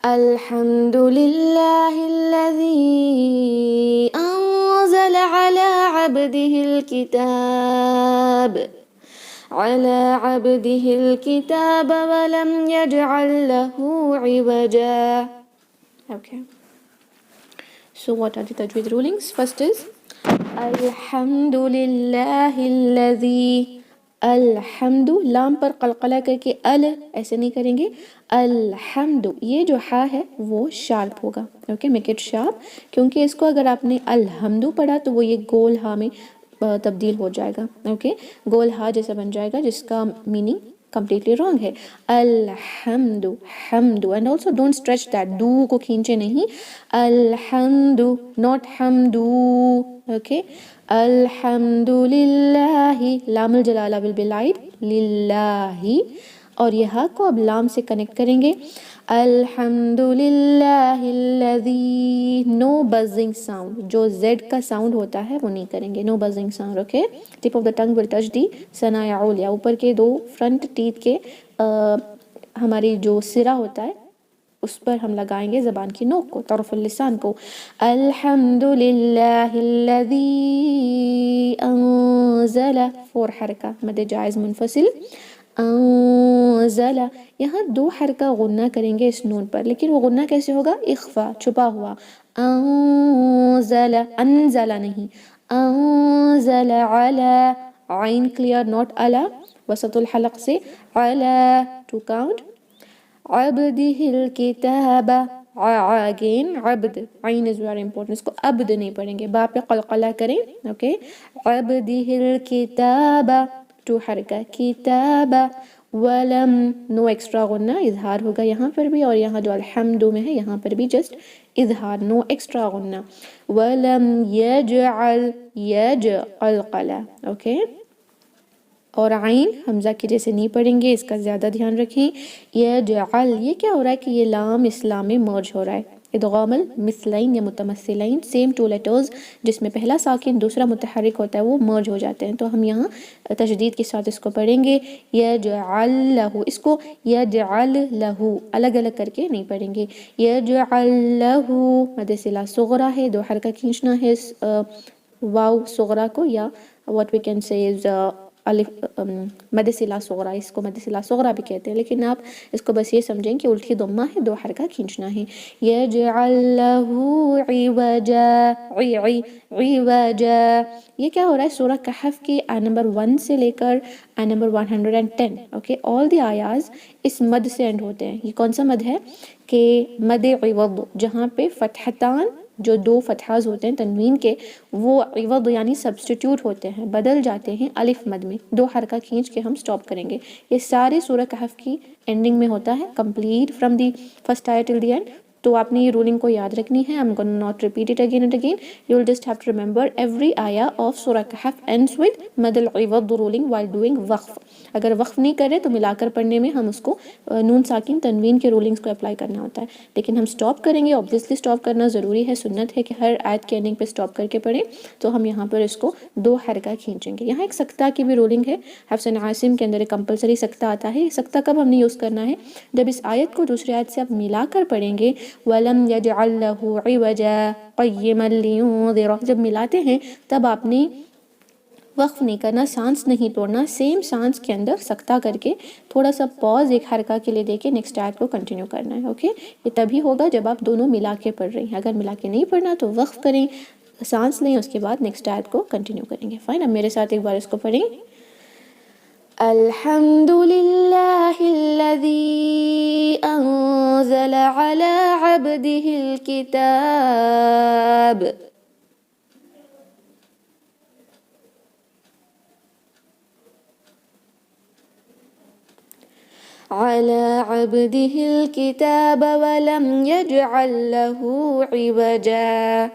الحمد لله الذي أنزل على عبده الكتاب ولم يجعل له عوجا. Okay. So what are the tajweed rulings? First is الحمد لله الذي. الحمد لام پر قلقلہ کر کے ایسے نہیں کریں گے. الحمد یہ جو ہا ہے وہ شارپ ہوگا. اوکے میک اٹ شارپ, کیونکہ اس کو اگر آپ نے الحمد پڑھا تو وہ یہ گول ہا میں تبدیل ہو جائے گا. اوکے گول ہا جیسا بن جائے گا جس کا میننگ کمپلیٹلی رانگ ہے. الحمد حمد, and also don't stretch that, دو کو کھینچے نہیں. الحمد ناٹ حمدو. اوکے الحمد للہ, لام الجلالہ ول بی لائٹ للہ, اور یہ ہا کو اب لام سے کنیکٹ کریں گے. الحمد للہ الذی, نو بزنگ ساؤنڈ, جو زیڈ کا ساؤنڈ ہوتا ہے وہ نہیں کریں گے, no buzzing sound. Okay tip of the tongue will touch the ثنایا علیا, اوپر کے دو فرنٹ ٹیتھ کے ہماری جو سرا ہوتا ہے اس پر ہم لگائیں گے زبان کی نوک کو, طرف اللسان کو. الحمد للہ الذی انزل, 4 حرکہ مد جائز منفصل. انزل, یہاں 2 حرکہ غنہ کریں گے اس نون پر, لیکن وہ غنہ کیسے ہوگا؟ اخفا, چھپا ہوا. انزل, انزل نہیں, انزل علی, عین کلیئر ناٹ علی, وسط الحلق سے علی, 2 count. عبدہ الکتاب, again عبد, عین is very important, اس کو عبد نہیں پڑھیں گے, با پہ قلقلہ کریں. اوکے عبدہ الکتاب, 2 حرکہ, کتاب, ولم, نو ایکسٹرا غنہ, اظہار ہوگا یہاں پر بھی, اور یہاں جو الحمد میں ہے یہاں پر بھی جسٹ اظہار, نو ایکسٹرا غنہ. ولم یجعل, یج قلقلہ. اوکے اور عین حمزہ کی جیسے نہیں پڑھیں گے, اس کا زیادہ دھیان رکھیں. یجعل, یہ کیا ہو رہا ہے کہ یہ لام اسلام میں مرج ہو رہا ہے. ادغام المثلین یا متمثلین, سیم 2 لیٹرز جس میں پہلا ساکن دوسرا متحرک ہوتا ہے وہ مرج ہو جاتے ہیں, تو ہم یہاں تشدید کے ساتھ اس کو پڑھیں گے. یجعل لہ, اس کو یجعل لہ الگ الگ کر کے نہیں پڑھیں گے. یجعل لہ, مد صلہ صغرا ہے, 2 حرکہ کھینچنا ہے واو صغرا کو, یا what we can say is مد صلہ صغرا, اس کو مد صلہ صغرا بھی کہتے ہیں, لیکن آپ اس کو بس یہ سمجھیں کہ الٹی ضمہ ہے, 2 حرکہ کھینچنا ہے. یجعل لہ عوجا, عوجا, یہ کیا ہو رہا ہے؟ سورہ کہف کی آیت نمبر 1 سے لے کر آیت نمبر 110. اوکے آل دی آیاز اس مد سے اینڈ ہوتے ہیں. یہ کون سا مد ہے؟ کہ مد عوض, جہاں پہ فتحتان, جو 2 فتحاز ہوتے ہیں تنوین کے, وہ عوض یعنی سبسٹیٹیوٹ ہوتے ہیں, بدل جاتے ہیں الف مد میں. 2 حرکہ کھینچ کے ہم سٹاپ کریں گے. یہ سارے سورہ کہف کی اینڈنگ میں ہوتا ہے, کمپلیٹ فرام دی فرسٹ آیت ٹل دی اینڈ. تو آپ نے یہ رولنگ کو یاد رکھنی ہے. I'm gonna not repeat it again and again. You will just have to remember every ayah of Surah Kahf ends with مد العوض ruling while doing وقف. اگر وقف نہیں کرے تو ملا کر پڑھنے میں ہم اس کو نون ساکن تنوین کے رولنگز کو اپلائی کرنا ہوتا ہے, لیکن ہم سٹاپ کریں گے. obviously سٹاپ کرنا ضروری ہے, سنت ہے کہ ہر آیت کے اینڈنگ پہ سٹاپ کر کے پڑھیں. تو ہم یہاں پر اس کو 2 حرکہ کھینچیں گے. یہاں ایک سکتہ کی بھی رولنگ ہے. حفص عاصم کے اندر ایک کمپلسری سکتہ آتا ہے. سکتہ کب ہم نے یوز کرنا ہے؟ جب اس آیت کو دوسری آیت سے آپ ملا کر پڑھیں گے. وَلَمْ يَجْعَلْ لَهُ عِوَجًا قَيِّمًا لِيُنذِرَ, جب ملاتے ہیں تب آپ نے وقف نہیں کرنا, سانس نہیں توڑنا. سیم سانس کے اندر سکتہ کر کے تھوڑا سا پاز ایک حرکہ کے لیے دے کے نیکسٹ آیت کو کنٹینیو کرنا ہے. اوکے یہ تبھی ہوگا جب آپ دونوں ملا کے پڑھ رہی ہیں. اگر ملا کے نہیں پڑھنا تو وقف کریں, سانس لیں, اس کے بعد نیکسٹ آیت کو کنٹینیو کریں گے. فائن, اب میرے ساتھ ایک بار اس کو پڑھیں. الحمد للہ الذی انزل علی عبدہ الکتاب. علی عبدہ الکتاب ولم یجعل لہ عوجا.